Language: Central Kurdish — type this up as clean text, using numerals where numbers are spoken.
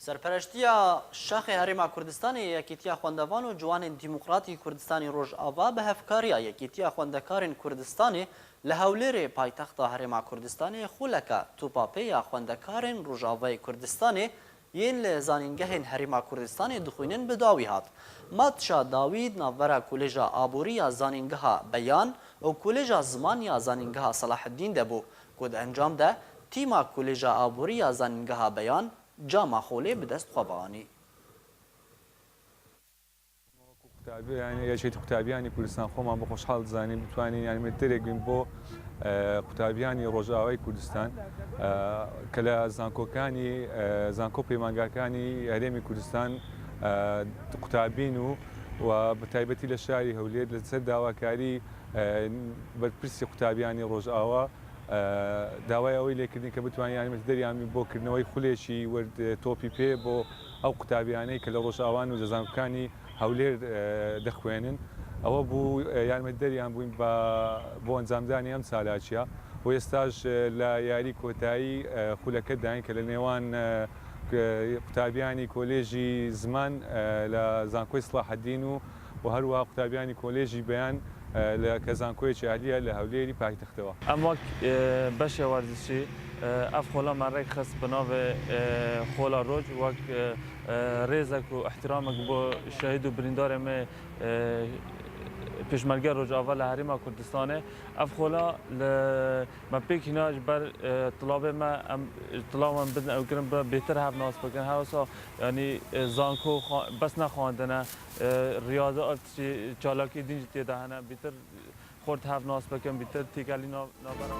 سرپرشتیا شاخ هرما کوردستانی یکیتیا خواندوان و جوان دیموکراتی کوردستانی روجاوا به هفکاریا یکیتیا خواندکارن کوردستانی لهولیر پایتخت هرما کوردستانی خولکا توپاپیا خواندکارن روجاوای کوردستانی ین لزانینگهن هرما کوردستانی دخوینن بداوی هات ماتشا داوید ناورا کولجا آبوریا زانینگها بیان و کولجا زمانیا زانینگها صلاح الدین دبو کود انجام ده تیما کولجا آبوریا زانینگها بیان جاما خوله به دست خوابانی يعني يا شيء قوتابیانی کوردستان خۆمان بە خۆشحاڵ دەزانین بتوانین یانمەتەرێک بین بۆ قوتابیانی ڕۆژاوای کوردستان کە لە زانکۆ پەیمانگاکانی هەرێمی کوردستان قوتابین و بە تایبەتی لە شاری هەولێر لەسەر داواکاری بەرپرسی قوتابیانی ڕۆژئاوا داوای ئەوەی لێکردین کە بتوانین یارمەتیدەریان بۆ کردنەوەی خولێکی وەرتۆپی پێ بۆ ئەو قوتابیانەی کە لە ڕۆژئاوان و دەزانکانی هەولێر دەخوێنن ئەوە بوو یارمەتیدەریان بووین بۆ ئەنجامدانی ئەم سالاچیە بۆ ئێستاش لە یاری کۆتایی خولەکە داین کە لە نێوان قوتابیانی کۆلێژی زمان لە زانکۆی سڵاح الدین و هەروەها قوتابیانی کۆلێژی بەیان کە زانکۆیەکی عالیە لە هەولێری پایتەختەوە. ئەمە بەشێ وەرزشی ئەف خۆڵەمان ڕێک خست بناوێ خۆڵە ڕۆژ وەک ڕێزێک و احترامێک بۆ شەهید و بریندارێ مێ پێشمەرگە ڕۆژاوا لە هەرێما کوردستانê ئەف خۆڵە me pêk hîna ji ber tilabê me em tilawan bidin ew kirin bêtir hev nas bikin hewsa yanî zanko bes nexwandine riyaze çalakî din jî têde hene bêtir xort hev nas bikin bêtir têkelî navbera